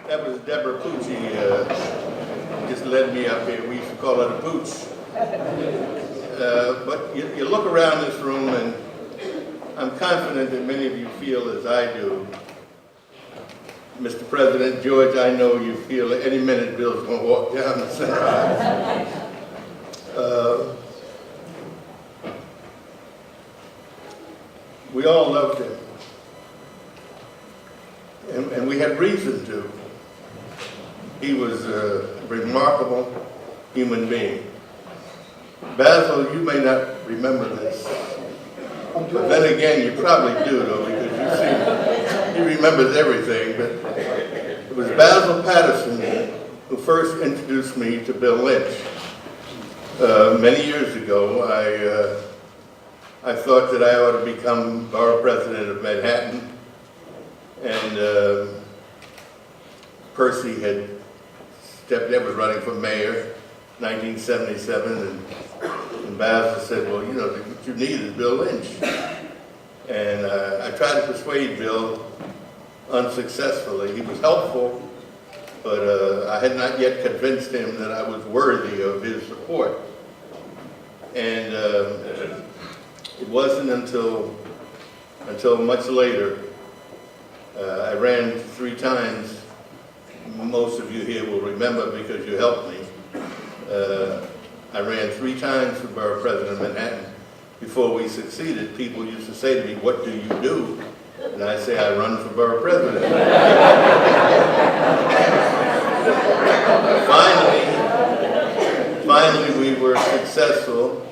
That was Deborah Pucci, just led me up here. We used to call her the Pooch. But you look around this room, and I'm confident that many of you feel as I do. Mr. President George, I know you feel at any minute Bill's going to walk down the center aisle. We all loved him. And we had reason to. He was a remarkable human being. Basil, you may not remember this, but then again, you probably do, though, because you see, he remembers everything. But it was Basil Patterson who first introduced me to Bill Lynch. Many years ago, I thought that I ought to become borough president of Manhattan, and Percy had was running for mayor, 1977, and Basil said, well, you know, what you need is Bill Lynch. And I tried to persuade Bill unsuccessfully. He was helpful, but I had not yet convinced him that I was worthy of his support. And it wasn't until much later, I ran 3 times. Most of you here will remember because you helped me. I ran 3 times for borough president of Manhattan. Before we succeeded, people used to say to me, what do you do? And I say, I run for borough president. Finally, we were successful,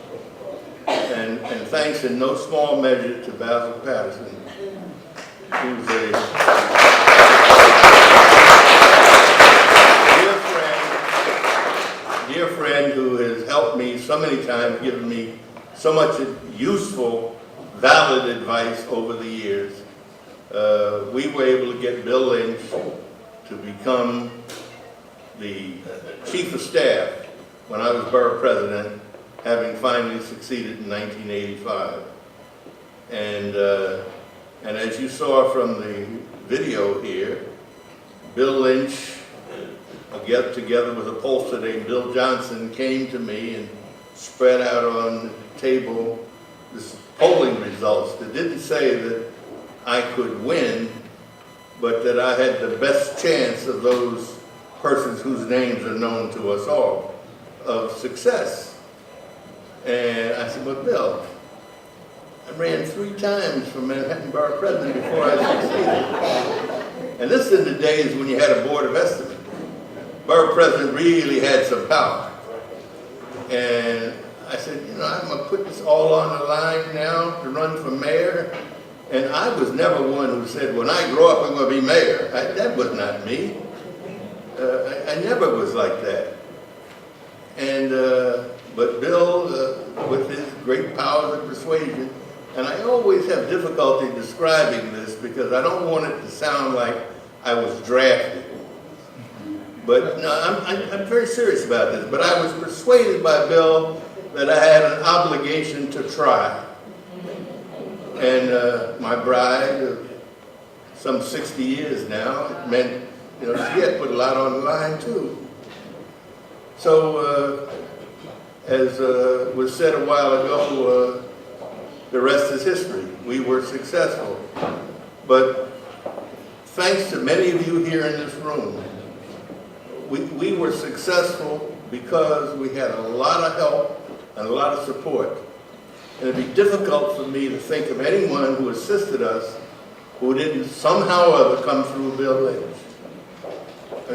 and thanks in no small measure to Basil Patterson, who's a dear friend who has helped me so many times, given me so much useful, valid advice over the years. We were able to get Bill Lynch to become the chief of staff when I was borough president, having finally succeeded in 1985. And as you saw from the video here, Bill Lynch, together with a pollster named Bill Johnson, came to me and spread out on the table this polling results that didn't say that I could win, but that I had the best chance of those persons whose names are known to us all of success. And I said, well, Bill, I ran 3 times for Manhattan Borough President before I succeeded. And this is in the days when you had a board of estimates. Borough president really had some power. And I said, you know, I'm going to put this all on the line now to run for mayor. And I was never one who said, when I grow up, I'm going to be mayor. That was not me. I never was like that. And, but Bill, with his great powers of persuasion, and I always have difficulty describing this because I don't want it to sound like I was drafted. But no, I'm very serious about this. But I was persuaded by Bill that I had an obligation to try. And my bride, of some 60 years now, it meant, you know, she had put a lot on the line too. So, as was said a while ago, the rest is history. We were successful. But thanks to many of you here in this room, we were successful because we had a lot of help and a lot of support. And it'd be difficult for me to think of anyone who assisted us who didn't somehow or other come through Bill Lynch.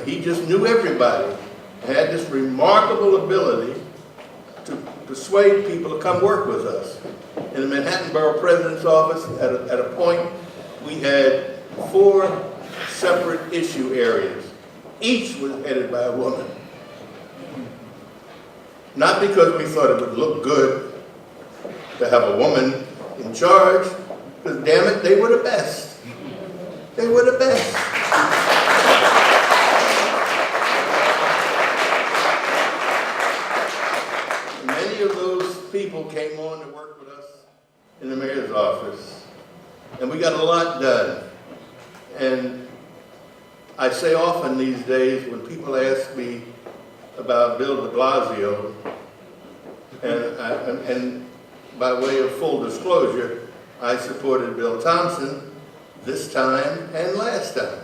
He just knew everybody, had this remarkable ability to persuade people to come work with us. In the Manhattan Borough President's office, at a point, we had 4 separate issue areas. Each was headed by a woman. Not because we thought it would look good to have a woman in charge, because damn it, they were the best. They were the best. Many of those people came on to work with us in the mayor's office, and we got a lot done. And I say often these days when people ask me about Bill de Blasio, and by way of full disclosure, I supported Bill Thompson this time and last time.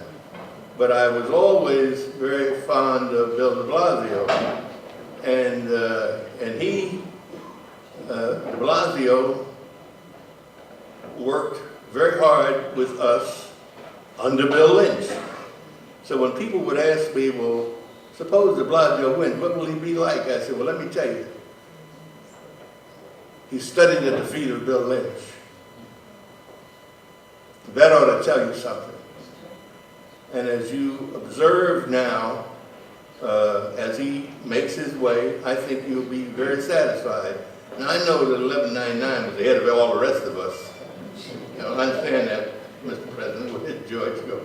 But I was always very fond of Bill de Blasio. And de Blasio worked very hard with us under Bill Lynch. So when people would ask me, well, suppose de Blasio wins, what will he be like? I said, well, let me tell you. He studied the defeat of Bill Lynch. That ought to tell you something. And as you observe now, as he makes his way, I think you'll be very satisfied. Now I know that 1199 was ahead of all the rest of us. You know, I understand that, Mr. President. Where did George go?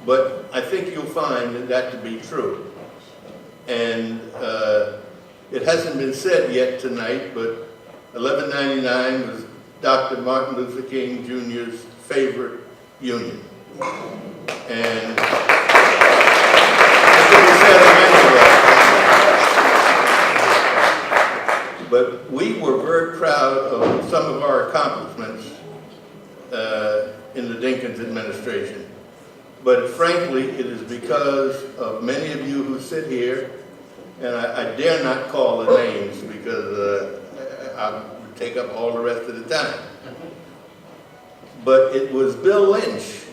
But I think you'll find that to be true. And it hasn't been said yet tonight, but 1199 was Dr. Martin Luther King Jr.'s favorite union. And that's what he said in many ways. But we were very proud of some of our accomplishments in the Dinkins administration. But frankly, it is because of many of you who sit here, and I dare not call the names because I'll take up all the rest of the time. But it was Bill Lynch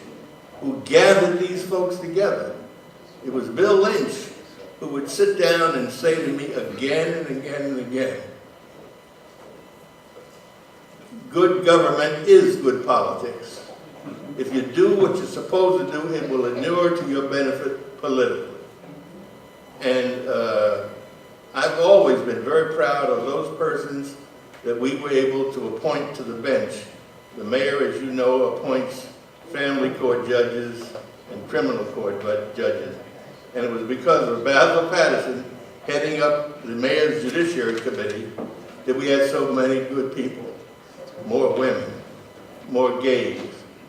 who gathered these folks together. It was Bill Lynch who would sit down and say to me again and again and again, good government is good politics. If you do what you're supposed to do, it will inure to your benefit politically. And I've always been very proud of those persons that we were able to appoint to the bench. The mayor, as you know, appoints family court judges and criminal court judges. And it was because of Basil Patterson heading up the mayor's judiciary committee that we had so many good people. More women, more gays,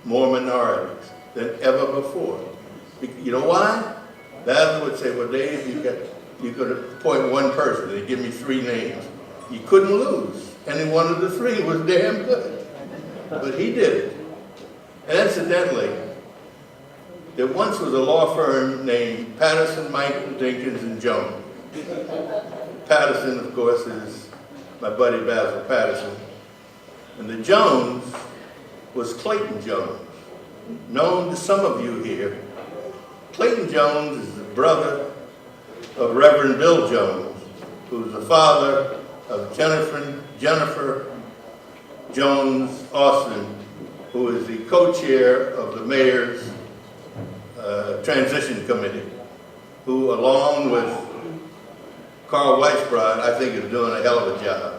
more minorities than ever before. You know why? Basil would say, well, Dave, you could appoint one person. They'd give me 3 names. You couldn't lose. Any one of the 3 was damn good. But he did it. And incidentally, there once was a law firm named Patterson, Michael, Dinkins, and Jones. Patterson, of course, is my buddy Basil Patterson. And the Jones was Clayton Jones, known to some of you here. Clayton Jones is the brother of Reverend Bill Jones, who's the father of Jennifer Jones Austin, who is the co-chair of the mayor's transition committee, who along with Carl Weisbrod, I think is doing a hell of a job.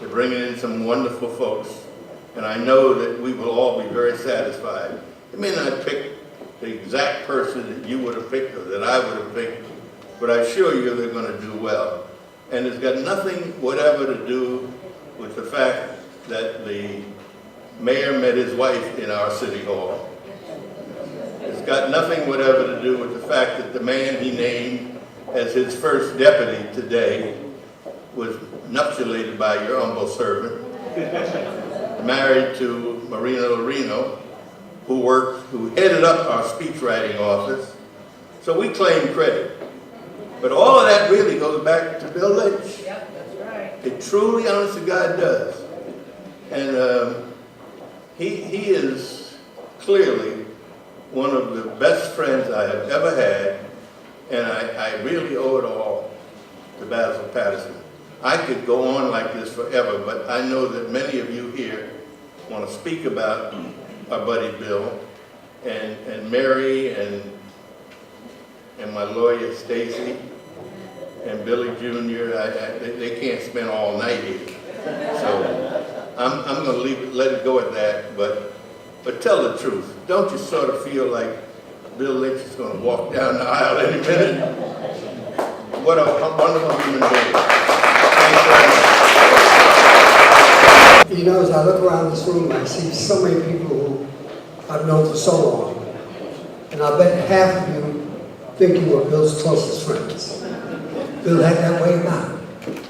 They're bringing in some wonderful folks, and I know that we will all be very satisfied. You may not pick the exact person that you would have picked or that I would have picked, but I assure you they're going to do well. And it's got nothing whatever to do with the fact that the mayor met his wife in our city hall. It's got nothing whatever to do with the fact that the man he named as his first deputy today was nuptialated by your humble servant, married to Marina Lorino, who headed up our speech writing office. So we claim credit. But all of that really goes back to Bill Lynch. Yep, that's right. It truly, honest to God, does. And he is clearly one of the best friends I have ever had, and I really owe it all to Basil Patterson. I could go on like this forever, but I know that many of you here want to speak about our buddy Bill, and Mary, and my lawyer Stacy, and Billy Jr. They can't spend all night here. So I'm going to let it go at that, but tell the truth. Don't you sort of feel like Bill Lynch is going to walk down the aisle any minute? What a wonderful human being. Thanks very much. You know, as I look around this room, I see so many people who I've known for so long. And I bet half of you think you were Bill's closest friends. Bill had that way about him.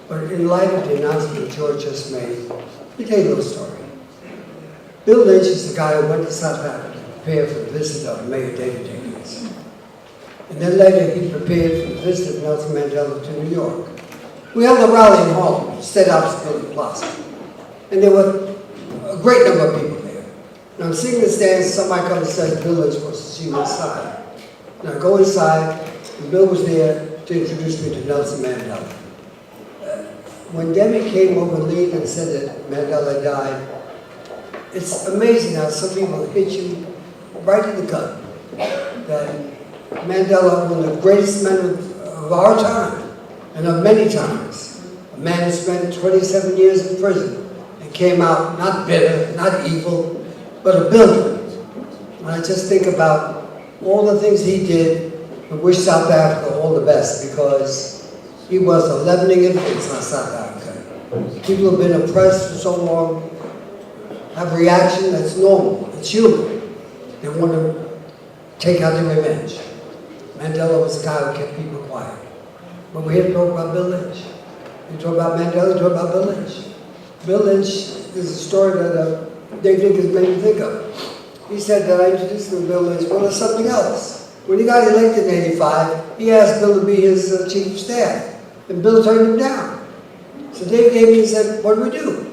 But in light of the announcement George just made, let me tell you a little story. Bill Lynch is the guy who went to South Africa to prepare for the visit of Mayor David Dickens. And then later he prepared for the visit of Nelson Mandela to New York. We held a rally in Harlem, stayed opposite Building Plaza. And there were a great number of people there. And I'm sitting in the stands, somebody comes and says, Bill Lynch wants to see me inside. And I go inside, and Bill was there to introduce me to Nelson Mandela. When Debbie came over and leaned and said that Mandela died, it's amazing how some people hit you right in the gut. That Mandela, one of the greatest men of our time, and of many times, a man who spent 27 years in prison and came out not bitter, not evil, but a builder. And I just think about all the things he did and wish South Africa all the best, because he was a leavening influence on South Africa. People who have been oppressed for so long have a reaction that's normal, it's human. They want to take out their revenge. Mandela was the guy who kept people quiet. But we're here to talk about Bill Lynch. You talk about Mandela, you talk about Bill Lynch. Bill Lynch is a story that Dave Dickens made me think of. He said that I introduced him to Bill Lynch, well, there's something else. When he got elected in '85, he asked Bill to be his chief of staff. And Bill turned him down. So Dave came in and said, what do we do?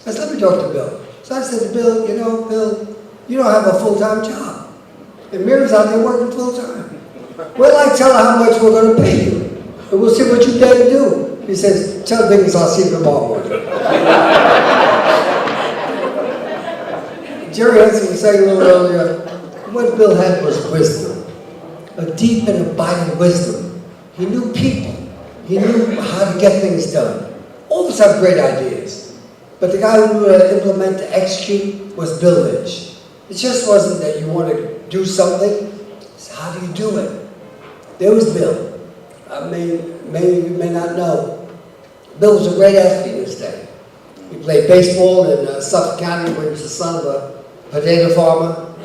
I said, let me talk to Bill. So I said to Bill, Bill, you don't have a full-time job. And Miriam's out there working full-time. Well, I tell her how much we're going to pay you. And we'll see what you dare to do. He says, tell Dickens I'll see you tomorrow morning. Jerry Hudson was saying a little earlier, what Bill had was wisdom. A deep and abiding wisdom. He knew people. He knew how to get things done. All of us have great ideas. But the guy who knew how to implement, to execute, was Bill Lynch. It just wasn't that you want to do something. It's how do you do it? There was Bill. Many of you may not know. Bill was a great athlete in his day. He played baseball in Suffolk County, where he was the son of a potato farmer.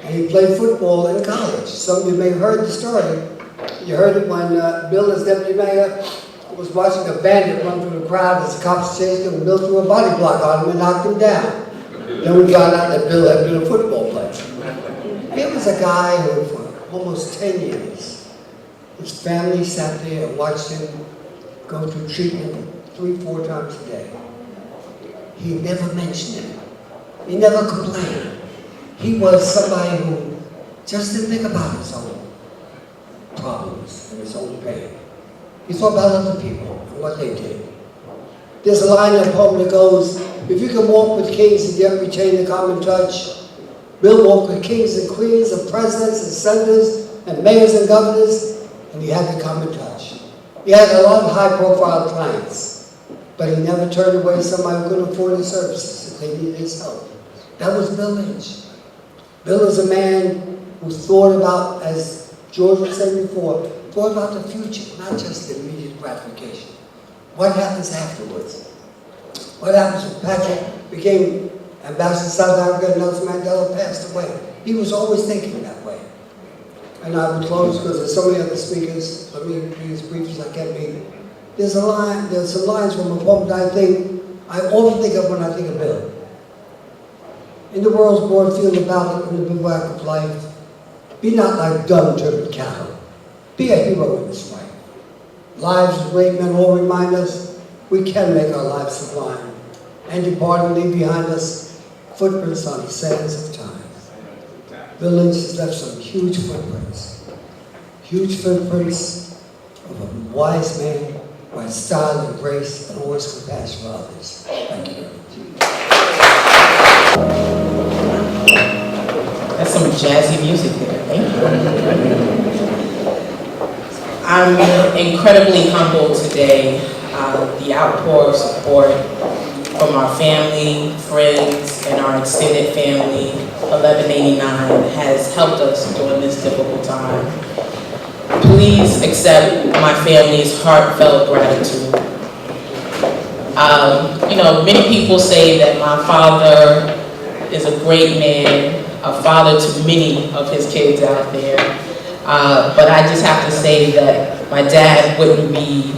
And he played football in college. Some of you may have heard the story. You heard it when Bill, as deputy mayor, was watching a bandit run through the crowd as the cops chased him, and Bill threw a body block on him and knocked him down. Then we found out that Bill had been a football player. He was a guy who, for almost 10 years, his family sat there and watched him go through treatment 3-4 times a day. He never mentioned it. He never complained. He was somebody who just didn't think about his own problems and his own pain. He thought about other people and what they did. There's a line in the poem that goes, if you can walk with kings and yet retain the common touch, Bill walked with kings and queens and presidents and senators and mayors and governors, and he had the common touch. He had a lot of high-profile clients, but he never turned away somebody who couldn't afford his services if they needed his help. That was Bill Lynch. Bill is a man who thought about, as George was saying before, thought about the future, not just the immediate gratification. What happens afterwards? What happens when Patrick became ambassador to South Africa and Nelson Mandela passed away? He was always thinking that way. And I would close because there's so many other speakers. Let me be as brief as I can be. There's some lines from a poem that I often think of when I think of Bill. In the world's broad field of battle, in the bivouac of life, be not like dumb, turbid cattle. Be a hero in this way. Lives of great men all remind us we can make our lives sublime and depart and leave behind us footprints on the sands of time. Bill Lynch has left some huge footprints of a wise man who had style and grace and always compassion for others. Thank you very much. That's some jazzy music there. Thank you. I'm incredibly humbled today. The outpour of support from our family, friends, and our extended family, 1189, has helped us during this difficult time. Please accept my family's heartfelt gratitude. Many people say that my father is a great man, a father to many of his kids out there. But I just have to say that my dad wouldn't be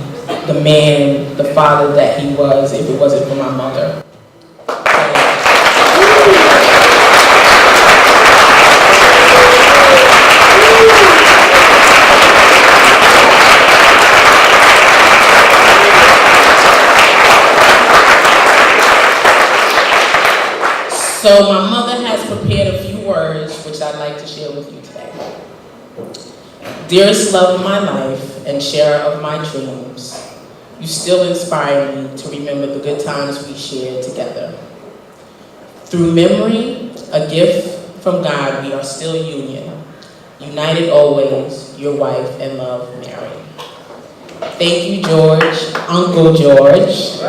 the man, the father that he was if it wasn't for my mother. So my mother has prepared a few words which I'd like to share with you today. Dearest love of my life and sharer of my dreams, you still inspire me to remember the good times we shared together. Through memory, a gift from God, we are still united always, your wife and love, Mary. Thank you, George, Uncle George,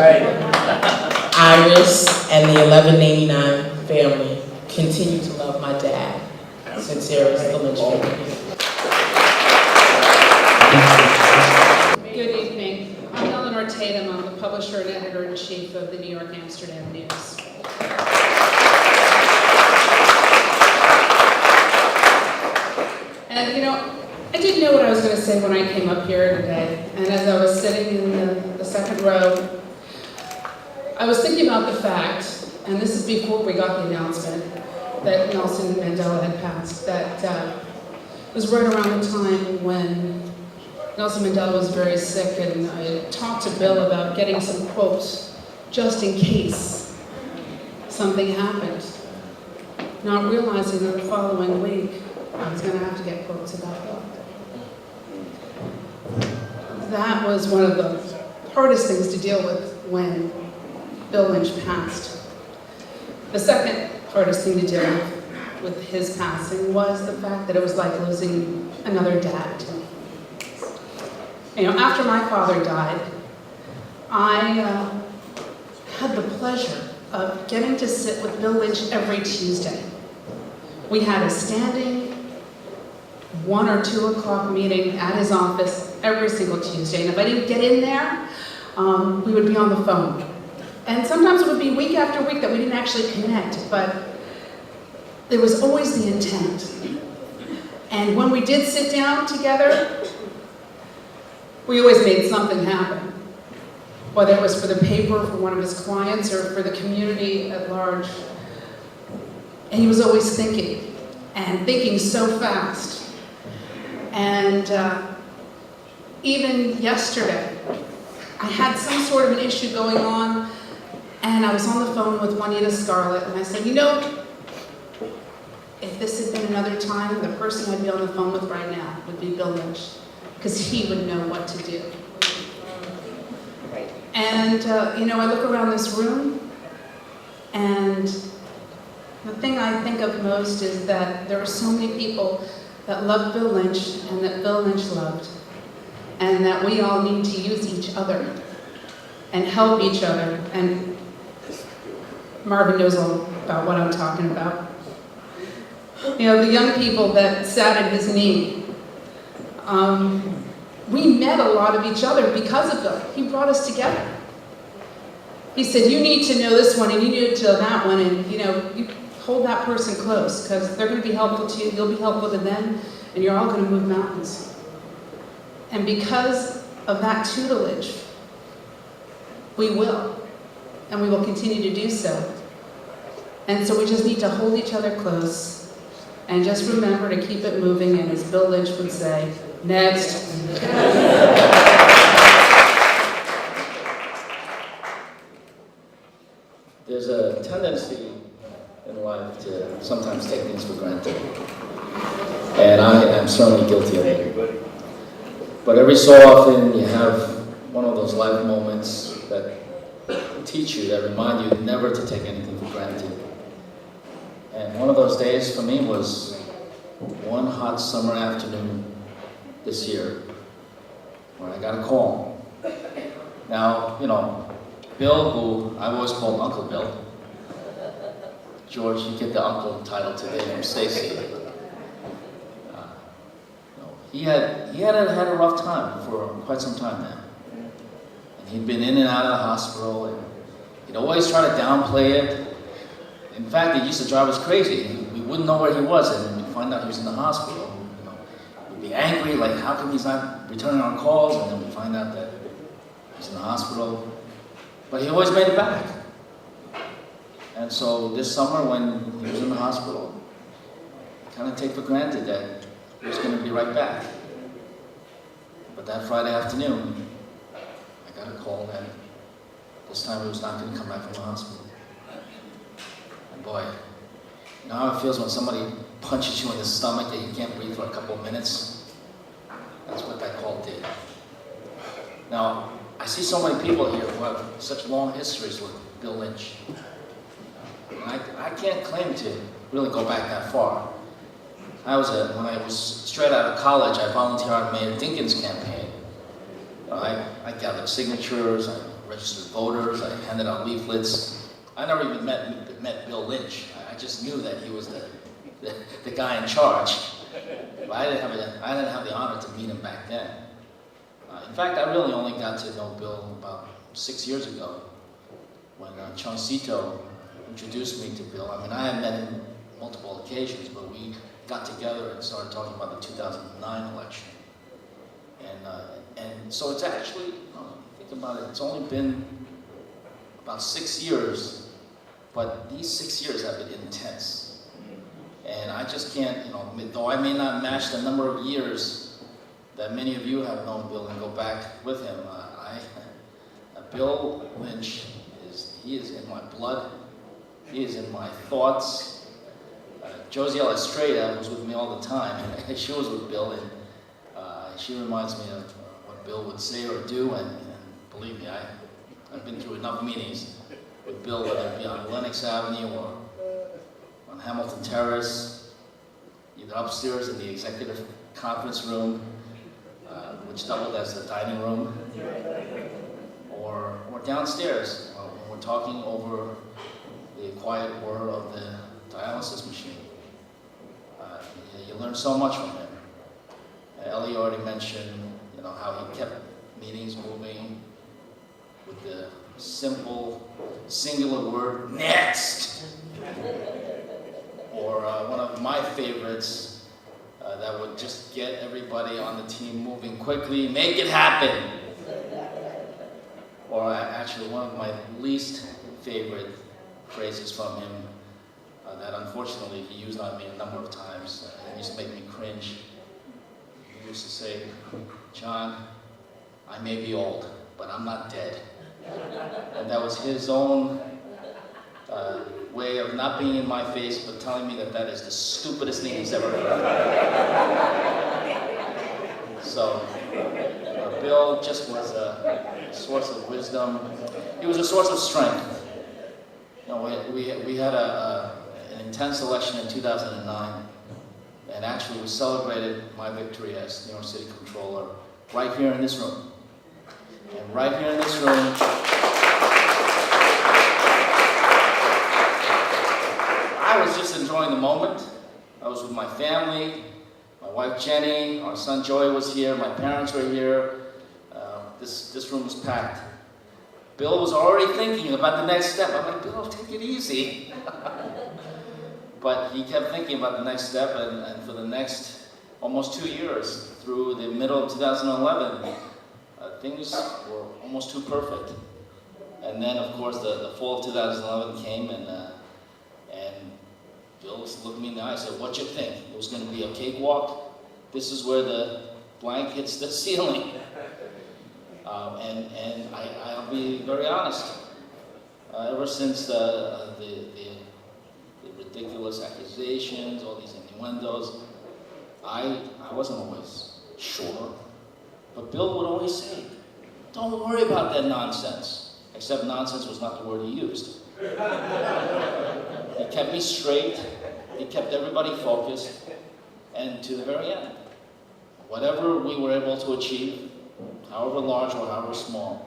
Iris, and the 1189 family. Continue to love my dad. Sincerest, the Lynch family. Good evening. I'm Eleanor Tatum. I'm the publisher and editor-in-chief of the New York Amsterdam News. And you know, I didn't know what I was going to say when I came up here today. And as I was sitting in the second row, I was thinking about the fact, and this is before we got the announcement that Nelson Mandela had passed, that was right around the time when Nelson Mandela was very sick, and I talked to Bill about getting some quotes just in case something happened, not realizing that the following week I was going to have to get quotes about Bill. That was one of the hardest things to deal with when Bill Lynch passed. The second hardest thing to deal with his passing was the fact that it was like losing another dad to me. You know, after my father died, I had the pleasure of getting to sit with Bill Lynch every Tuesday. We had a standing 1 or 2 o'clock meeting at his office every single Tuesday. And if I didn't get in there, we would be on the phone. And sometimes it would be week after week that we didn't actually connect, but there was always the intent. And when we did sit down together, we always made something happen. Whether it was for the paper, for one of his clients, or for the community at large. And he was always thinking, and thinking so fast. And even yesterday, I had some sort of an issue going on, and I was on the phone with Juanita Scarlett, and I said, you know, if this had been another time, the person I'd be on the phone with right now would be Bill Lynch, because he would know what to do. And, you know, I look around this room, and the thing I think of most is that there are so many people that love Bill Lynch and that Bill Lynch loved, and that we all need to use each other and help each other. And Marvin knows all about what I'm talking about. You know, the young people that sat at his knee, we met a lot of each other because of Bill. He brought us together. He said, you need to know this one, and you need to know that one, and you know, you hold that person close, because they're going to be helpful to you, you'll be helpful to them, and you're all going to move mountains. And because of that tutelage, we will, and we will continue to do so. And so we just need to hold each other close, and just remember to keep it moving, and as Bill Lynch would say, next. There's a tendency in life to sometimes take things for granted. And I am certainly guilty of it. But every so often you have one of those life moments that teach you, that remind you never to take anything for granted. And one of those days for me was one hot summer afternoon this year when I got a call. Now, you know, Bill, who I've always called Uncle Bill. George, you get the uncle title today from Stacy. He had had a rough time for quite some time now. And he'd been in and out of the hospital, and he'd always try to downplay it. In fact, it used to drive us crazy. We wouldn't know where he was, and we'd find out he was in the hospital. You know, we'd be angry, like, how come he's not returning our calls? And then we'd find out that he's in the hospital. But he always made it back. And so this summer, when he was in the hospital, I kind of take for granted that he was going to be right back. But that Friday afternoon, I got a call that this time he was not going to come back from the hospital. And boy, you know how it feels when somebody punches you in the stomach that you can't breathe for a couple of minutes? That's what that call did. Now, I see so many people here who have such long histories with Bill Lynch. And I can't claim to really go back that far. When I was straight out of college, I volunteered on Mayor Dinkins' campaign. You know, I gathered signatures, I registered voters, I handed out leaflets. I never even met Bill Lynch. I just knew that he was the guy in charge. But I didn't have the honor to meet him back then. In fact, I really only got to know Bill about 6 years ago, when Choncito introduced me to Bill. I mean, I had met him multiple occasions, but we got together and started talking about the 2009 election. And so it's actually, think about it, it's only been about 6 years, but these 6 years have been intense. And I just can't, though I may not match the number of years that many of you have known Bill and go back with him, Bill Lynch he is in my blood, he is in my thoughts. Josie Estrada was with me all the time, and she was with Bill, and she reminds me of what Bill would say or do, and believe me, I've been through enough meetings with Bill, whether it be on Lenox Avenue or on Hamilton Terrace, either upstairs in the executive conference room, which doubled as the dining room, or downstairs when we're talking over the quiet whir of the dialysis machine. You learn so much from him. Ellie already mentioned, how he kept meetings moving with the simple, singular word, next! Or one of my favorites, that would just get everybody on the team moving quickly, make it happen. Or actually, one of my least favorite phrases from him that unfortunately he used on me a number of times. It used to make me cringe. He used to say, "John, I may be old, but I'm not dead." And that was his own way of not being in my face, but telling me that is the stupidest thing he's ever heard. So, Bill just was a source of wisdom. He was a source of strength. We had an intense election in 2009, and actually we celebrated my victory as New York City Controller right here in this room. And right here in this room, I was just enjoying the moment. I was with my family, my wife Jenny, our son Joey was here, my parents were here. This room was packed. Bill was already thinking about the next step. I'm like, Bill, take it easy. But he kept thinking about the next step, and for the next almost 2 years, through the middle of 2011, things were almost too perfect. And then, of course, the fall of 2011 came, and Bill looked me in the eye and said, "What you think? It was going to be a cakewalk? This is where the blank hits the ceiling." And I'll be very honest. Ever since the ridiculous accusations, all these innuendos, I wasn't always sure. But Bill would always say, "Don't worry about that nonsense." Except nonsense was not the word he used. He kept me straight. He kept everybody focused. And to the very end, whatever we were able to achieve, however large or however small,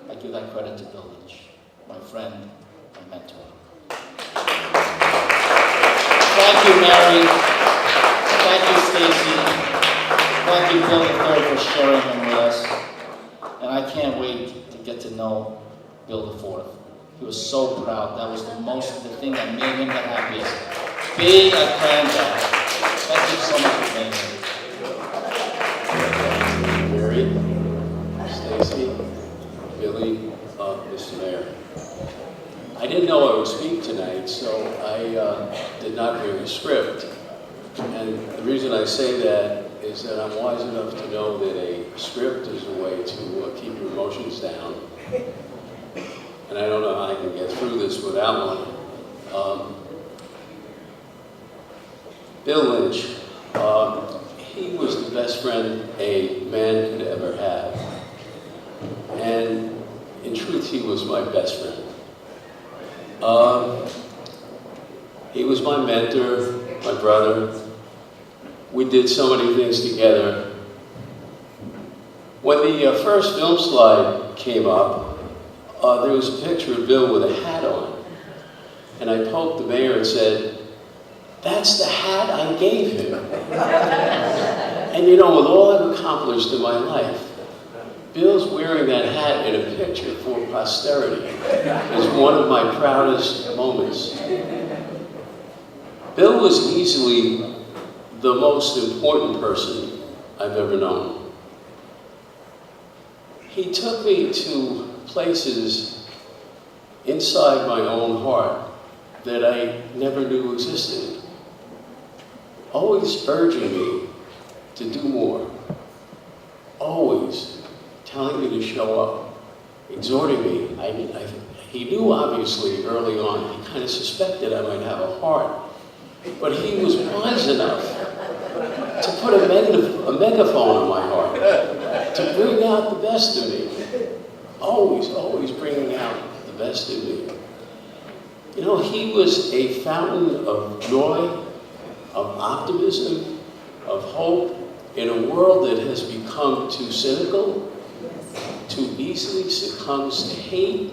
I give that credit to Bill Lynch, my friend, my mentor. Thank you, Mary. Thank you, Stacy. Thank you, Bill III, for sharing him with us. And I can't wait to get to know Bill IV. He was so proud. That was the thing that made him the happiest. Being a granddad. Thank you so much for being here. Mary, Stacy, Billy, Mr. Mayor. I didn't know I would speak tonight, so I did not bring a script. And the reason I say that is that I'm wise enough to know that a script is a way to keep your emotions down. And I don't know how I can get through this without one. Bill Lynch, he was the best friend a man could ever have. And in truth, he was my best friend. He was my mentor, my brother. We did so many things together. When the first film slide came up, there was a picture of Bill with a hat on. And I poked the mayor and said, "That's the hat I gave him." And you know, with all I've accomplished in my life, Bill's wearing that hat in a picture for posterity is one of my proudest moments. Bill was easily the most important person I've ever known. He took me to places inside my own heart that I never knew existed, always urging me to do more, always telling me to show up, exhorting me. He knew obviously early on, he kind of suspected I might have a heart, but he was wise enough to put a megaphone on my heart, to bring out the best in me. Always, always bringing out the best in me. You know, he was a fountain of joy, of optimism, of hope in a world that has become too cynical, too easily succumbs to hate.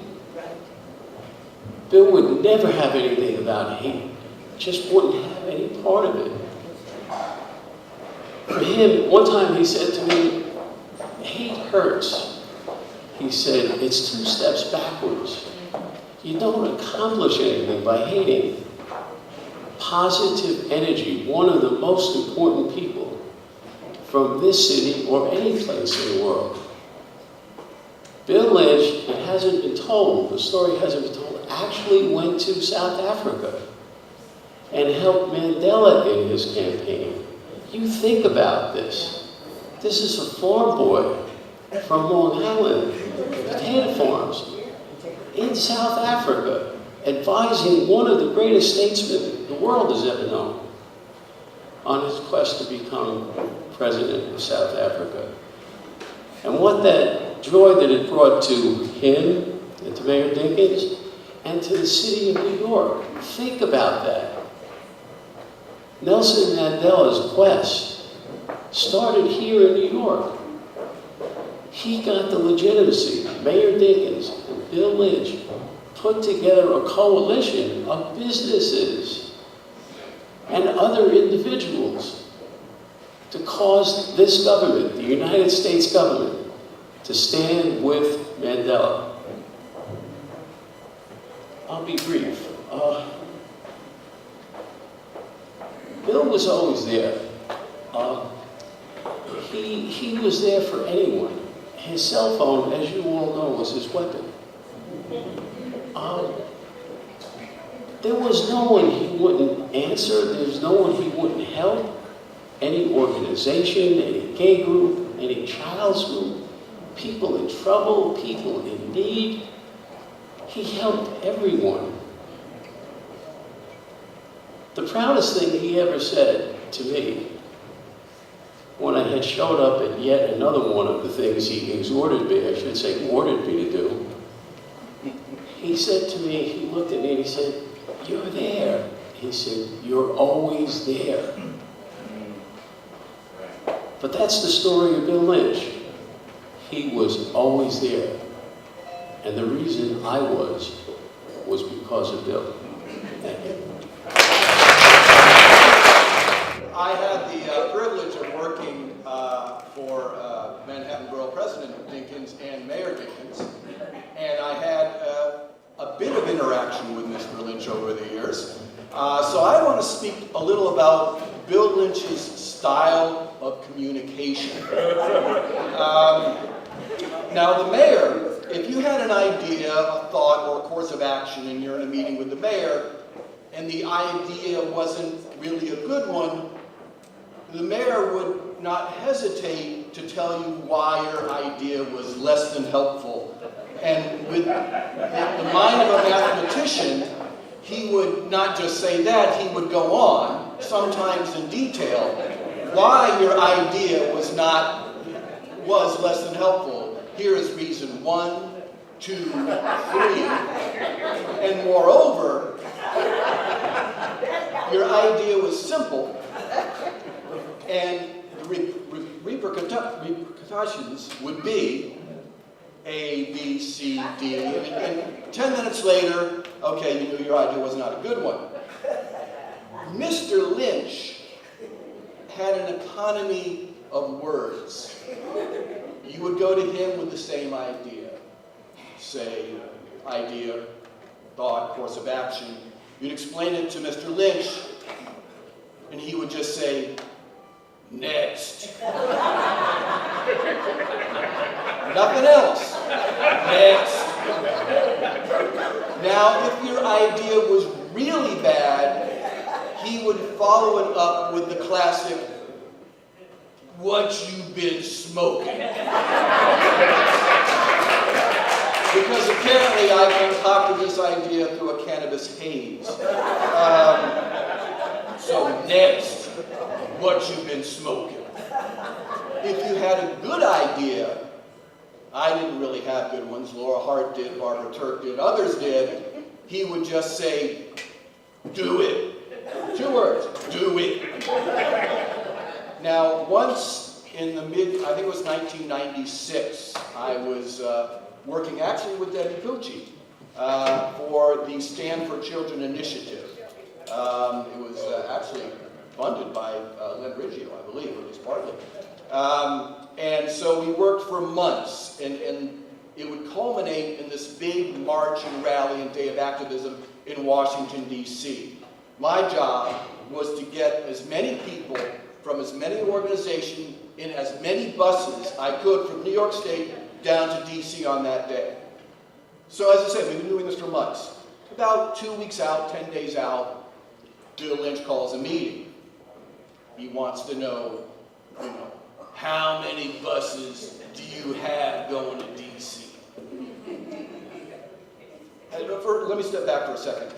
Bill would never have anything about hate, just wouldn't have any part of it. For him, one time he said to me, "Hate hurts." He said, "It's 2 steps backwards. You don't accomplish anything by hating." Positive energy, one of the most important people from this city or any place in the world. Bill Lynch, it hasn't been told, the story hasn't been told, actually went to South Africa and helped Mandela in his campaign. You think about this. This is a farm boy from Long Island, potato farms, in South Africa, advising one of the greatest statesmen the world has ever known on his quest to become president of South Africa. And what that joy that it brought to him and to Mayor Dinkins and to the city of New York. Think about that. Nelson Mandela's quest started here in New York. He got the legitimacy. Mayor Dinkins and Bill Lynch put together a coalition of businesses and other individuals to cause this government, the United States government, to stand with Mandela. I'll be brief. Bill was always there. He was there for anyone. His cell phone, as you all know, was his weapon. There was no one he wouldn't answer. There was no one he wouldn't help. Any organization, any gay group, any child's group, people in trouble, people in need. He helped everyone. The proudest thing he ever said to me, when I had showed up at yet another one of the things he exhorted me, I should say, ordered me to do, he said to me, he looked at me and he said, "You're there." He said, "You're always there." But that's the story of Bill Lynch. He was always there. And the reason I was because of Bill. Thank you. I had the privilege of working for Manhattan Borough President Dinkins and Mayor Dinkins, and I had a bit interaction with Mr. Lynch over the years. So I want to speak a little about Bill Lynch's style of communication. Now the mayor, if you had an idea, a thought, or a course of action, and you're in a meeting with the mayor, and the idea wasn't really a good one, the mayor would not hesitate to tell you why your idea was less than helpful. And with the mind of a mathematician, he would not just say that, he would go on, sometimes in detail, why your idea was less than helpful. Here is reason 1, 2, 3. And moreover, your idea was simple, and the repercussions would be A, B, C, D, and 10 minutes later, okay, you knew your idea was not a good one. Mr. Lynch had an economy of words. You would go to him with the same idea. Say, idea, thought, course of action. You'd explain it to Mr. Lynch, and he would just say, next. Nothing else. Next. Now, if your idea was really bad, he would follow it up with the classic, what you been smoking? Because apparently I concocted this idea through a cannabis haze. So next, what you been smoking? If you had a good idea, I didn't really have good ones, Laura Hart did, Barbara Turk did, others did, he would just say, do it. 2 words, do it. Now, once in the I think it was 1996, I was working actually with Debbie Pucci for the Stand for Children initiative. It was actually funded by Lynn Riggio, I believe, at least partly. And so we worked for months, and it would culminate in this big march and rally and day of activism in Washington, D.C. My job was to get as many people from as many organizations in as many buses I could from New York State down to D.C. on that day. So as I said, we've been doing this for months. About 2 weeks out, 10 days out, Bill Lynch calls a meeting. He wants to know, how many buses do you have going to D.C.? Let me step back for a second.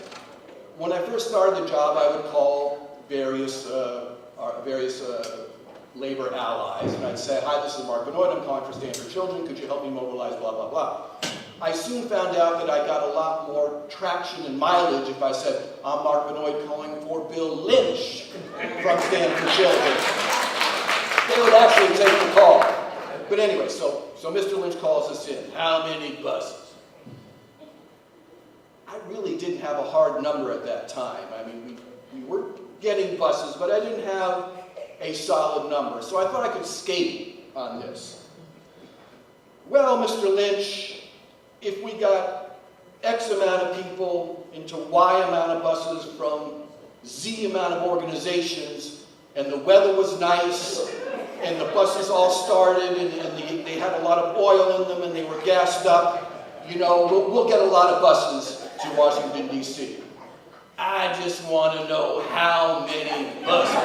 When I first started the job, I would call various labor allies, and I'd say, hi, this is Mark Benoit, I'm calling for Stand for Children, could you help me mobilize, blah, blah, blah. I soon found out that I got a lot more traction and mileage if I said, I'm Mark Benoit calling for Bill Lynch from Stand for Children. They would actually take the call. But anyway, so Mr. Lynch calls us in. How many buses? I really didn't have a hard number at that time. I mean, we were getting buses, but I didn't have a solid number. So I thought I could skate on this. Well, Mr. Lynch, if we got X amount of people into Y amount of buses from Z amount of organizations, and the weather was nice, and the buses all started, and they had a lot of oil in them, and they were gassed up, we'll get a lot of buses to Washington, D.C. I just want to know how many buses.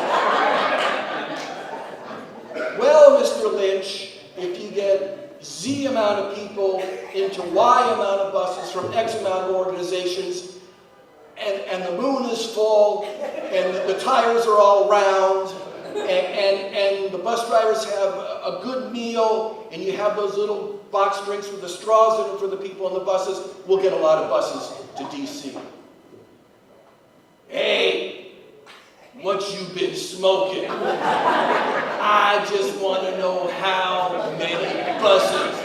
Well, Mr. Lynch, if you get Z amount of people into Y amount of buses from X amount of organizations, and the moon is full, and the tires are all round, and the bus drivers have a good meal, and you have those little box drinks with the straws in them for the people on the buses, we'll get a lot of buses to D.C. Hey, what you been smoking? I just want to know how many buses.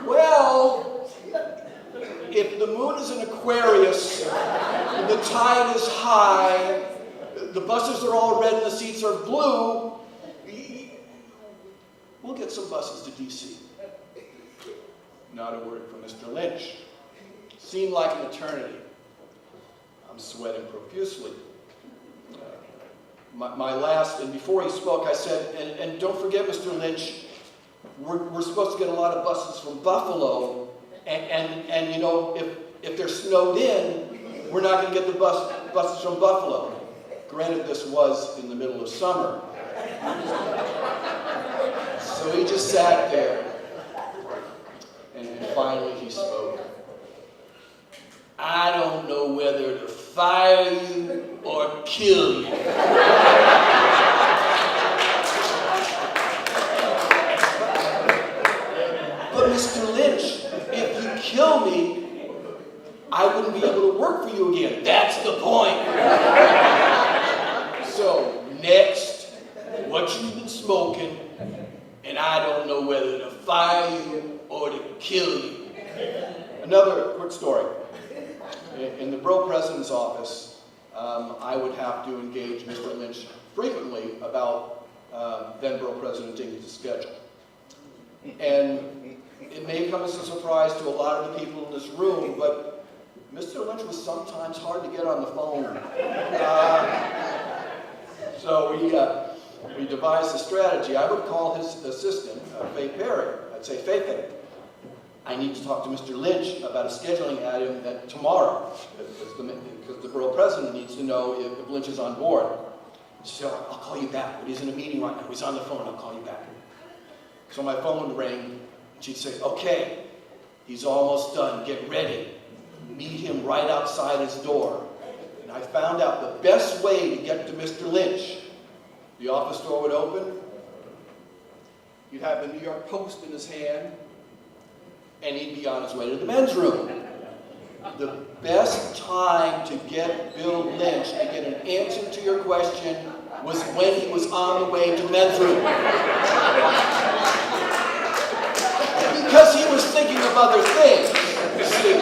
Well, if the moon is an Aquarius, the tide is high, the buses are all red and the seats are blue, we'll get some buses to D.C. not a word from Mr. Lynch. Seemed like an eternity. I'm sweating profusely. My last, and before he spoke, I said, and don't forget, Mr. Lynch, we're supposed to get a lot of buses from Buffalo, and you know, if they're snowed in, we're not going to get the buses from Buffalo. Granted, this was in the middle of summer. So he just sat there, and finally he spoke. I don't know whether to fire you or kill you. But Mr. Lynch, if you kill me, I wouldn't be able to work for you again. That's the point. So, next, what you've been smoking, and I don't know whether to fire you or to kill you. Another quick story. In the Borough President's office, I would have to engage Mr. Lynch frequently about then Borough President Dinkins' schedule. And it may come as a surprise to a lot of the people in this room, but Mr. Lynch was sometimes hard to get on the phone. So we devised a strategy. I would call his assistant, Faye Perry. I'd say, Faye, I need to talk to Mr. Lynch about a scheduling item tomorrow, because the borough president needs to know if Lynch is on board. She said, I'll call you back, but he's in a meeting right now. He's on the phone, I'll call you back. So my phone would ring, and she'd say, okay, he's almost done, get ready. Meet him right outside his door. And I found out the best way to get to Mr. Lynch. The office door would open, you'd have the New York Post in his hand, and he'd be on his way to the men's room. The best time to get Bill Lynch to get an answer to your question was when he was on the way to the men's room. Because he was thinking of other things, you see.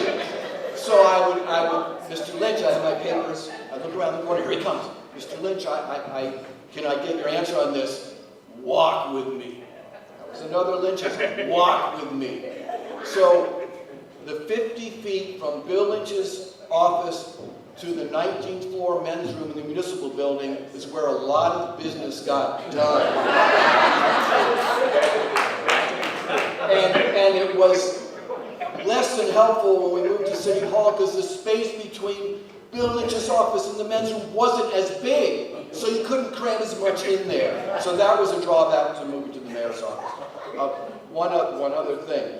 So I would, Mr. Lynch, I have my papers, I look around the corner, here he comes. Mr. Lynch, can I get your answer on this? Walk with me. That was another Lynch, walk with me. So the 50 feet from Bill Lynch's office to the 19th floor men's room in the municipal building is where a lot of business got done. And it was less than helpful when we moved to City Hall because the space between Bill Lynch's office and the men's room wasn't as big, so you couldn't cram as much in there. So that was a drawback to moving to the mayor's office. One other thing.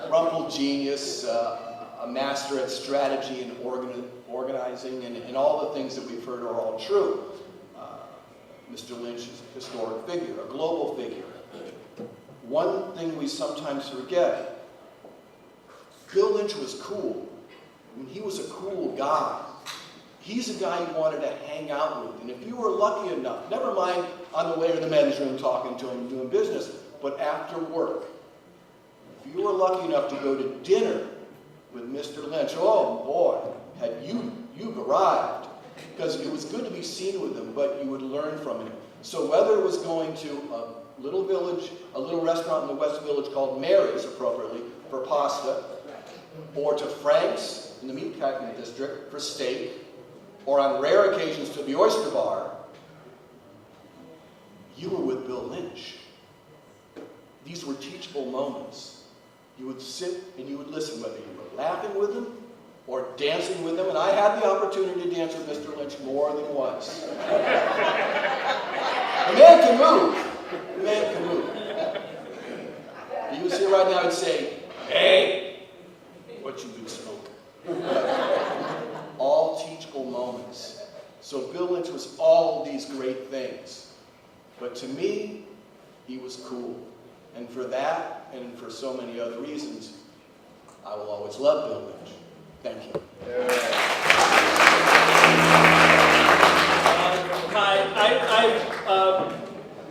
Rumple genius, a master at strategy and organizing, and all the things that we've heard are all true. Mr. Lynch is a historic figure, a global figure. One thing we sometimes forget, Bill Lynch was cool. I mean, he was a cool guy. He's a guy you wanted to hang out with. And if you were lucky enough, never mind on the way to the men's room talking to him and doing business, but after work, if you were lucky enough to go to dinner with Mr. Lynch, oh boy, had you've arrived. Because it was good to be seen with him, but you would learn from him. So whether it was going to a little village, a little restaurant in the West Village called Mary's, appropriately, for pasta, or to Frank's in the Meatpacking District for steak, or on rare occasions to the Oyster Bar, you were with Bill Lynch. These were teachable moments. You would sit and you would listen, whether you were laughing with him or dancing with him, and I had the opportunity to dance with Mr. Lynch more than once. The man can move. The man can move. If he was here right now, he'd say, hey, what you been smoking? All teachable moments. So Bill Lynch was all of these great things. But to me, he was cool. And for that, and for so many other reasons, I will always love Bill Lynch. Thank you. Hi,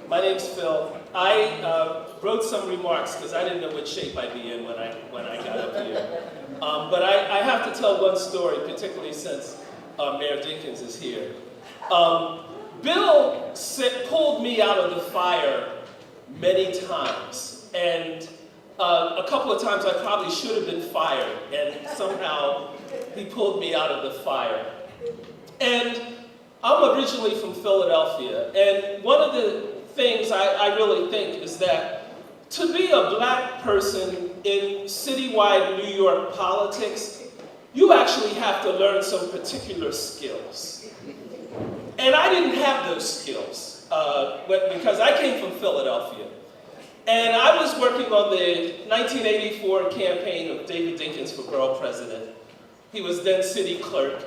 my name's Phil. I wrote some remarks because I didn't know what shape I'd be in when I got up here. But I have to tell one story, particularly since Mayor Dinkins is here. Bill pulled me out of the fire many times, and a couple of times I probably should have been fired, and somehow he pulled me out of the fire. And I'm originally from Philadelphia, and one of the things I really think is that to be a black person in citywide New York politics, you actually have to learn some particular skills. And I didn't have those skills because I came from Philadelphia. And I was working on the 1984 campaign of David Dinkins for borough president. He was then city clerk.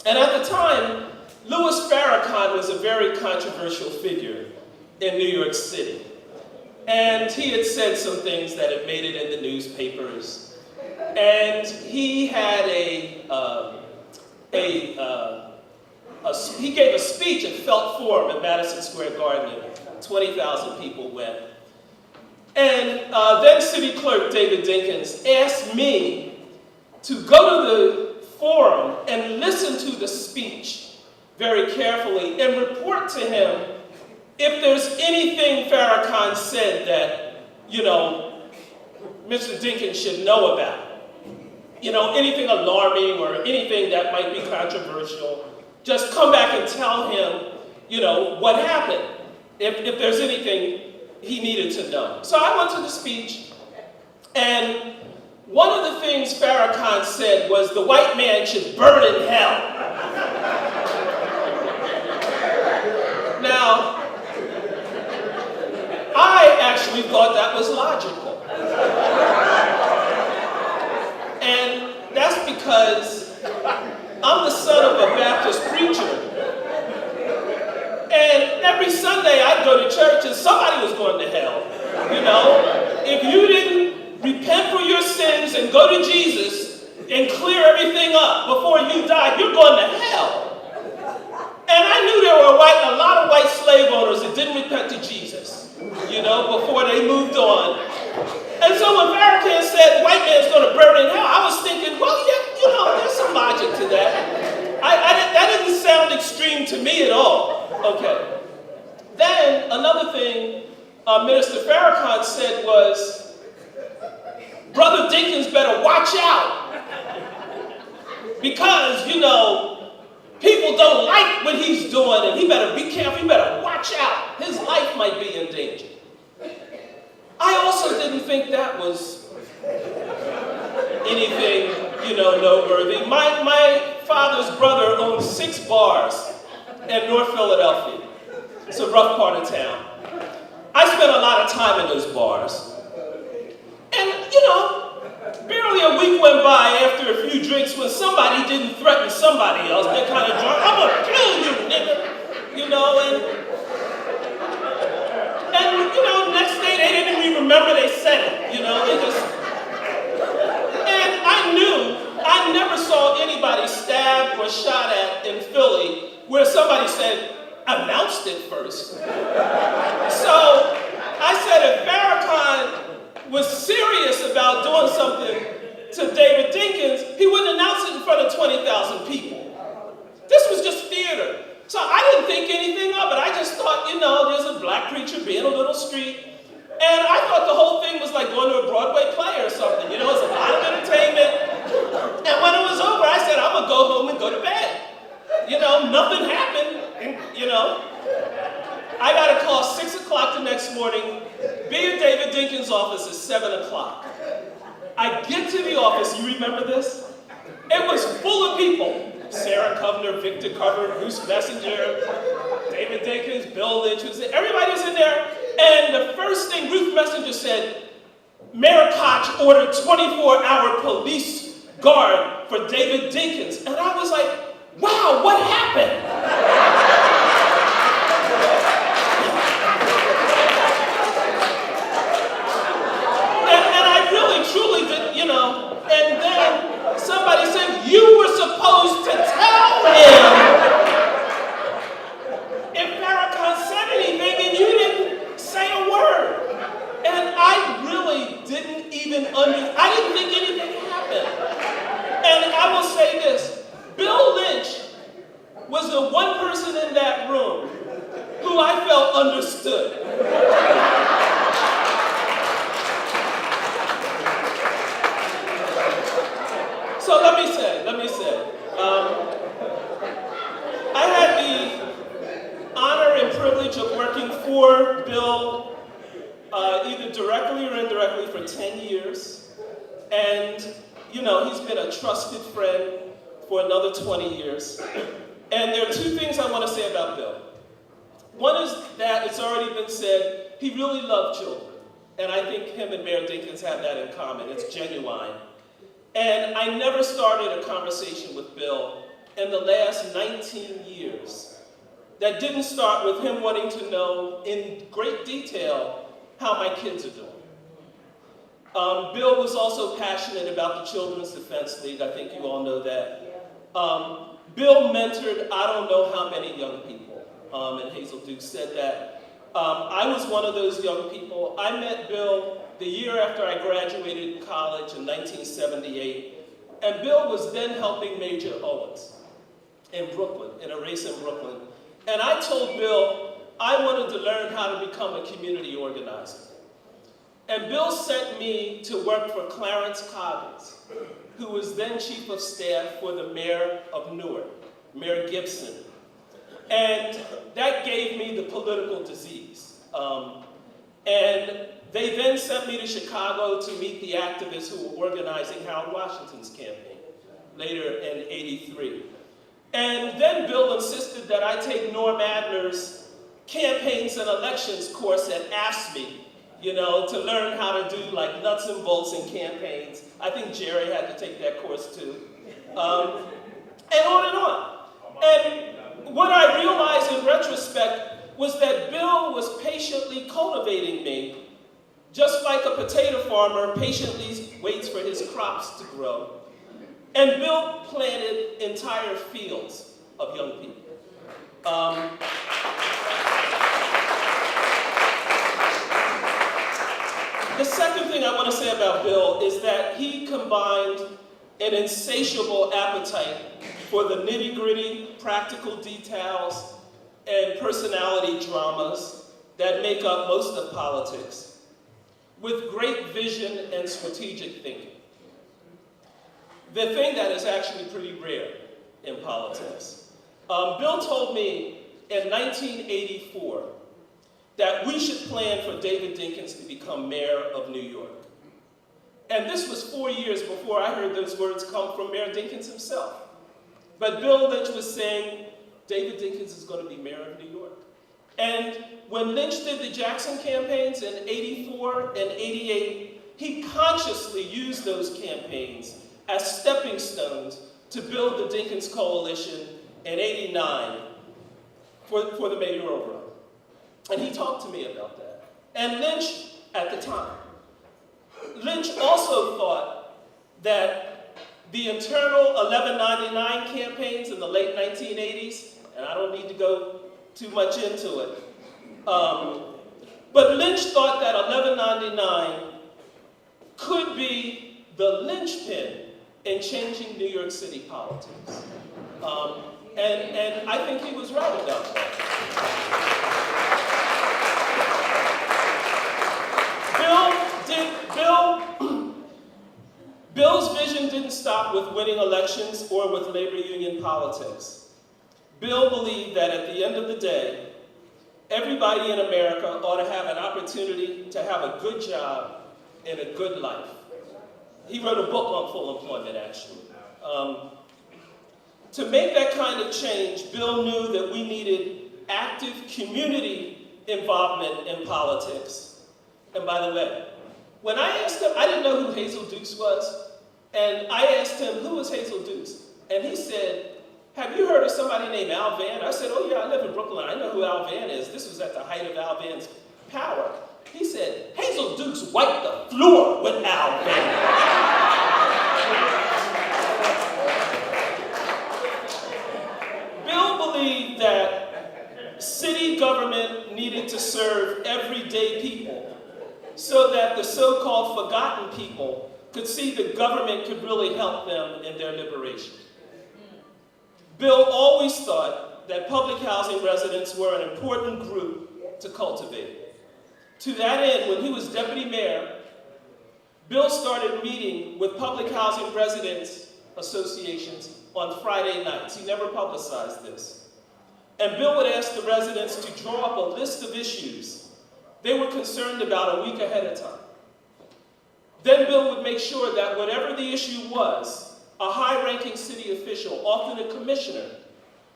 And at the time, Louis Farrakhan was a very controversial figure in New York City. And he had said some things that had made it in the newspapers. And he had he gave a speech at Felt Forum at Madison Square Garden, and 20,000 people went. And then City Clerk David Dinkins asked me to go to the forum and listen to the speech very carefully and report to him if there's anything Farrakhan said that, you know, Mr. Dinkins should know about. You know, anything alarming or anything that might be controversial, just come back and tell him, you know, what happened, if there's anything he needed to know. So I went to the speech, and one of the things Farrakhan said was the white man should burn in hell. Now, I actually thought that was logical. And that's because I'm the son of a Baptist preacher. And every Sunday I'd go to church and somebody was going to hell. You know, if you didn't repent for your sins and go to Jesus and clear everything up before you died, you're going to hell. And I knew there were a lot of white slave owners that didn't repent to Jesus, you know, before they moved on. And so when Farrakhan said white man's going to burn in hell, I was thinking, well, yeah, you know, there's some logic to that. That didn't sound extreme to me at all. Okay. Then another thing Minister Farrakhan said was, Brother Dinkins better watch out. Because, you know, people don't like what he's doing, and he better be careful, he better watch out. His life might be in danger. I also didn't think that was anything, you know, noteworthy. My father's brother owned 6 bars in North Philadelphia. It's a rough part of town. I spent a lot of time in those bars. And, you know, barely a week went by after a few drinks when somebody didn't threaten somebody else. They're kind of drunk. I'm gonna kill you, nigga. You know, and you know, next day they didn't even remember they said it. You know, they just. And I never saw anybody stabbed or shot at in Philly where somebody said, announced it first. So I said, if Farrakhan was serious about doing something to David Dinkins, he wouldn't announce it in front of 20,000 people. This was just theater. So I didn't think anything of it. I just thought, you know, there's a black preacher being a little street. And I thought the whole thing was like going to a Broadway play or something. You know, it's a lot of entertainment. And when it was over, I said, I'm going to go home and go to bed. You know, nothing happened. And, you know, I got a call 6 o'clock the next morning. Be at David Dinkins' office at 7 o'clock. I get to the office. You remember this? It was full of people. Sarah Kovner, Victor Carver, Bruce Messenger, David Dinkins, Bill Lynch, everybody was in there. And the first thing Ruth Messenger said, Mayor Koch ordered 24-hour police guard for David Dinkins. And I was like, wow, what happened? and I really, truly did, you know, and then somebody said, you were supposed to tell him if Farrakhan said anything and you didn't say a word. And I really didn't even I didn't think anything happened. And I will say this, Bill Lynch was the one person in that room who I felt understood. for Bill either directly or indirectly for 10 years. And, you know, he's been a trusted friend for another 20 years. And there are two things I want to say about Bill. One is that it's already been said, he really loved children. And I think him and Mayor Dinkins have that in common. It's genuine. And I never started a conversation with Bill in the last 19 years that didn't start with him wanting to know in great detail how my kids are doing. Bill was also passionate about the Children's Defense League. I think you all know that. Bill mentored I don't know how many young people, and Hazel Duke said that. I was one of those young people. I met Bill the year after I graduated college in 1978, and Bill was then helping Major Owens in Brooklyn, in a race in Brooklyn. And I told Bill I wanted to learn how to become a community organizer. And Bill sent me to work for Clarence Coggins, who was then chief of staff for the mayor of Newark, Mayor Gibson. And that gave me the political disease. And they then sent me to Chicago to meet the activists who were organizing Harold Washington's campaign, later in '83. And then Bill insisted that I take Norm Adler's campaigns and elections course at AFSCME, you know, to learn how to do like nuts and bolts in campaigns. I think Jerry had to take that course too. And on and on. And what I realized in retrospect was that Bill was patiently cultivating me, just like a potato farmer patiently waits for his crops to grow. And Bill planted entire fields of young people. The second thing I want to say about Bill is that he combined an insatiable appetite for the nitty-gritty, practical details and personality dramas that make up most of politics, with great vision and strategic thinking. The thing that is actually pretty rare in politics. Bill told me in 1984 that we should plan for David Dinkins to become mayor of New York. And this was 4 years before I heard those words come from Mayor Dinkins himself. But Bill Lynch was saying, David Dinkins is going to be mayor of New York. And when Lynch did the Jackson campaigns in '84 and '88, he consciously used those campaigns as stepping stones to build the Dinkins coalition in '89 for the mayoral run. And he talked to me about that. And Lynch, at the time, Lynch also thought that the internal 1199 campaigns in the late 1980s, and I don't need to go too much into it, but Lynch thought that 1199 could be the linchpin in changing New York City politics. And I think he was right about that. Bill's vision didn't stop with winning elections or with labor union politics. Bill believed that at the end of the day, everybody in America ought to have an opportunity to have a good job and a good life. He wrote a book on full employment, actually. To make that kind of change, Bill knew that we needed active community involvement in politics. And by the way, when I asked him, I didn't know who Hazel Dukes was, and I asked him, who is Hazel Dukes? And he said, have you heard of somebody named Al Van? I said, oh yeah, I live in Brooklyn, I know who Al Van is. This was at the height of Al Van's power. He said, Hazel Dukes wiped the floor with Al Van. Bill believed that city government needed to serve everyday people so that the so-called forgotten people could see the government could really help them in their liberation. Bill always thought that public housing residents were an important group to cultivate. To that end, when he was deputy mayor, Bill started meeting with public housing residents associations on Friday nights. He never publicized this. and Bill would ask the residents to draw up a list of issues they were concerned about a week ahead of time. Then Bill would make sure that whatever the issue was, a high-ranking city official, often a commissioner,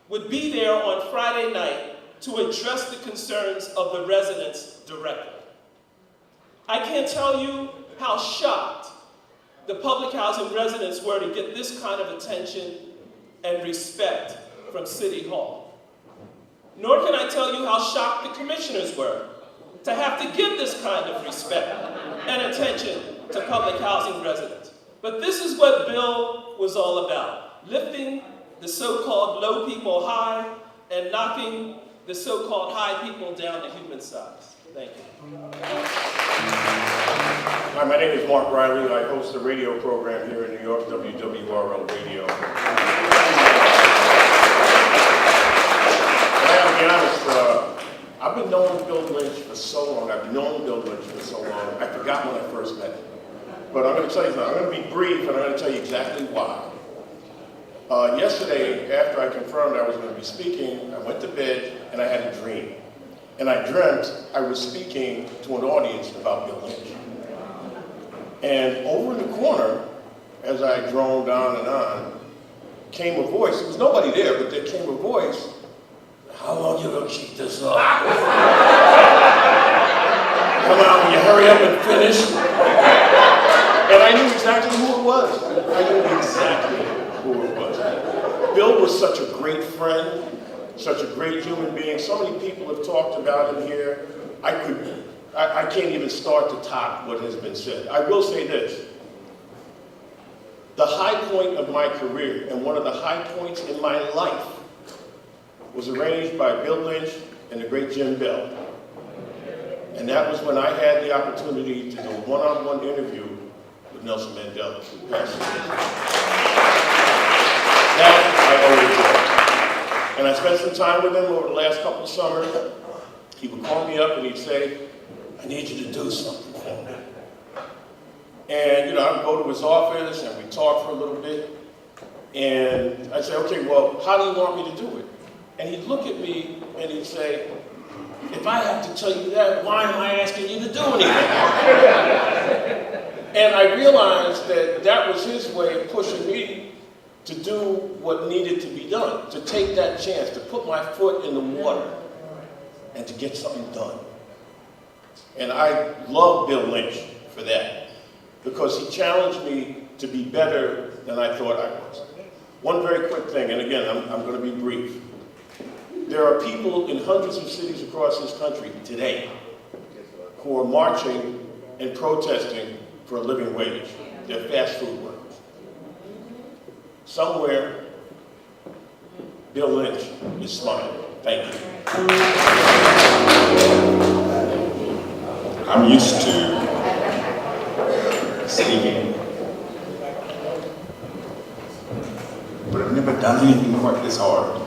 would be there on Friday night to address the concerns of the residents directly. I can't tell you how shocked the public housing residents were to get this kind of attention and respect from City Hall. Nor can I tell you how shocked the commissioners were to have to give this kind of respect and attention to public housing residents. But this is what Bill was all about, lifting the so-called low people high and knocking the so-called high people down to human size. Thank you. Hi, my name is Mark Riley. I host a radio program here in New York, WWRL Radio. I have to be honest, I've been knowing Bill Lynch for so long. I've known Bill Lynch for so long. I forgot when I first met him. But I'm going to tell you something. I'm going to be brief, and I'm going to tell you exactly why. Yesterday, after I confirmed I was going to be speaking, I went to bed and I had a dream. And I dreamt I was speaking to an audience about Bill Lynch. And over in the corner, as I droned on, came a voice. There was nobody there, but there came a voice. How long you gonna keep this up? Come on, will you hurry up and finish? And I knew exactly who it was. I knew exactly who it was. Bill was such a great friend, such a great human being. So many people have talked about him here. I can't even start to top what has been said. I will say this. The high point of my career, and one of the high points in my life, was arranged by Bill Lynch and the great Jim Bell. And that was when I had the opportunity to do a one-on-one interview with Nelson Mandela, who passed away. That I owe to him. And I spent some time with him over the last couple of summers. He would call me up and he'd say, I need you to do something for me. And I would go to his office and we'd talk for a little bit. And I'd say, okay, well, how do you want me to do it? And he'd look at me and he'd say, if I have to tell you that, why am I asking you to do anything? And I realized that that was his way of pushing me to do what needed to be done, to take that chance, to put my foot in the water and to get something done. And I love Bill Lynch for that, because he challenged me to be better than I thought I was. One very quick thing, and again, I'm going to be brief. There are people in hundreds of cities across this country today who are marching and protesting for a living wage. They're fast food workers. Somewhere, Bill Lynch is smiling. Thank you. I'm used to speaking, but I've never done anything quite this hard.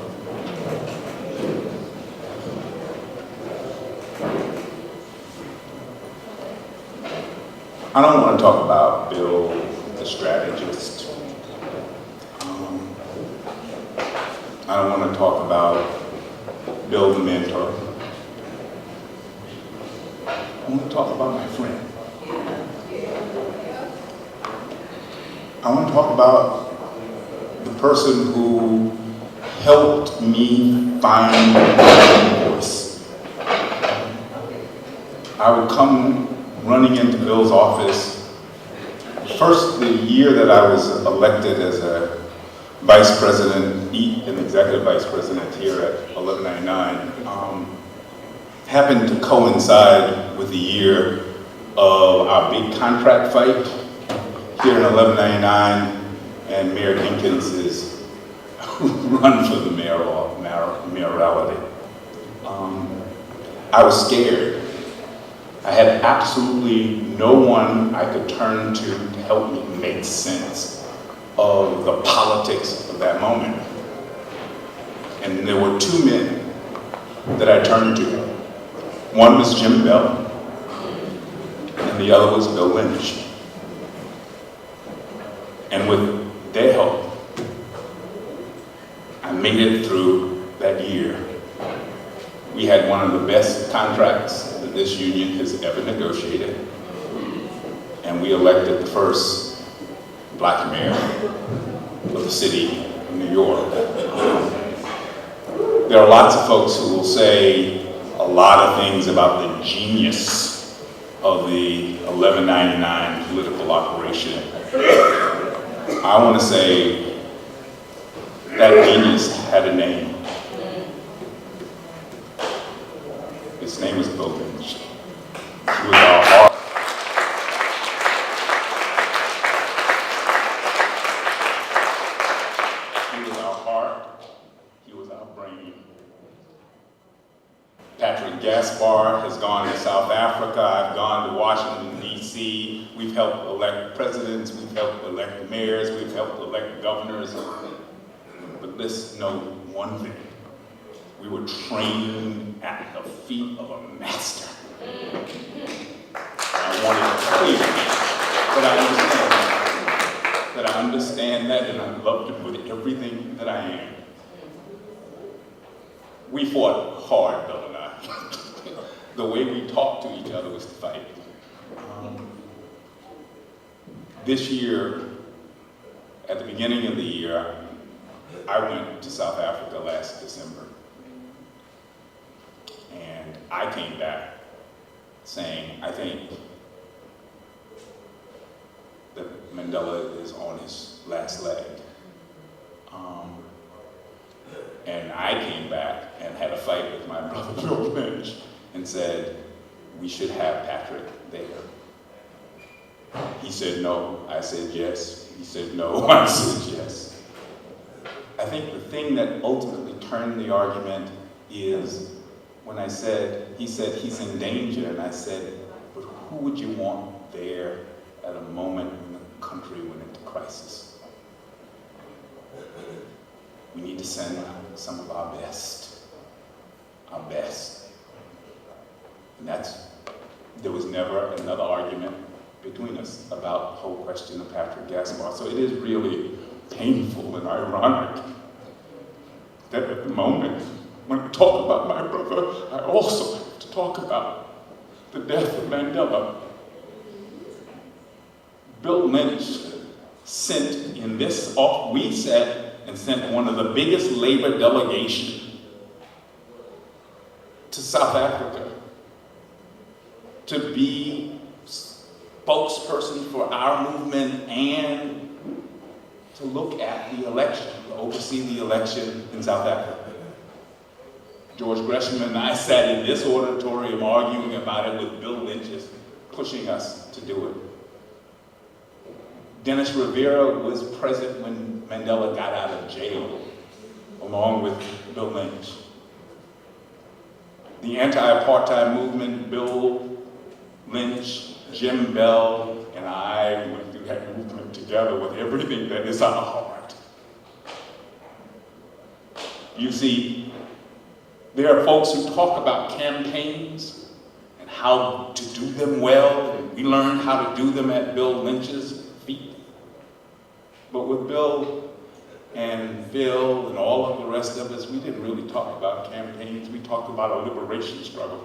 I don't want to talk about Bill, the strategist. I don't want to talk about Bill, the mentor. I want to talk about my friend. I want to talk about the person who helped me find my voice. I would come running into Bill's office. First, the year that I was elected as a vice president, an executive vice president here at 1199, happened to coincide with the year of our big contract fight here in 1199 and Mayor Dinkins' run for the mayoralty. I was scared. I had absolutely no one I could turn to help me make sense of the politics of that moment. And there were two men that I turned to. One was Jim Bell, and the other was Bill Lynch. And with their help, I made it through that year We had one of the best contracts that this union has ever negotiated. And we elected the first black mayor of the city of New York. There are lots of folks who will say a lot of things about the genius of the 1199 political operation. I want to say that genius had a name. His name was Bill Lynch. He was our heart. He was our heart. He was our brain. Patrick Gaspar has gone to South Africa. I've gone to Washington, D.C. We've helped elect presidents. We've helped elect mayors. We've helped elect governors. But let's know one thing. We were trained at the feet of a master. I want it clear that I understand that, and I loved him with everything that I am. We fought hard, Bill and I. The way we talked to each other was to fight. This year, at the beginning of the year, I went to South Africa last December. And I came back saying, I think that Mandela is on his last leg. And I came back and had a fight with my brother Bill Lynch and said, we should have Patrick there. He said no, I said yes. He said no, I said yes. I think the thing that ultimately turned the argument is when I said, he said he's in danger, and I said, but who would you want there at a moment when the country went into crisis? We need to send some of our best, our best. And there was never another argument between us about the whole question of Patrick Gaspar. So it is really painful and ironic that at the moment, when I talk about my brother, I also have to talk about the death of Mandela. Bill Lynch sent in this, we sat and sent one of the biggest labor delegations to South Africa to be spokesperson for our movement and to look at the election, to oversee the election in South Africa. George Gresham and I sat in this auditorium arguing about it with Bill Lynch pushing us to do it. Dennis Rivera was present when Mandela got out of jail, along with Bill Lynch. The anti-apartheid movement, Bill Lynch, Jim Bell, and I went through that movement together with everything that is our heart. You see, there are folks who talk about campaigns and how to do them well, and we learned how to do them at Bill Lynch's feet. But with Bill and Phil and all of the rest of us, we didn't really talk about campaigns. We talked about a liberation struggle.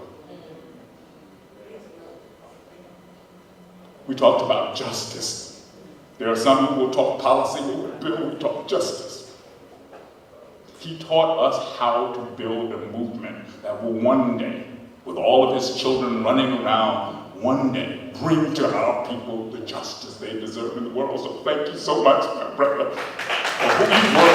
We talked about justice. There are some who will talk policy, but with Bill, we talk justice. He taught us how to build a movement that will one day, with all of his children running around, one day bring to our people the justice they deserve in the world. So thank you so much, my brother, for who you were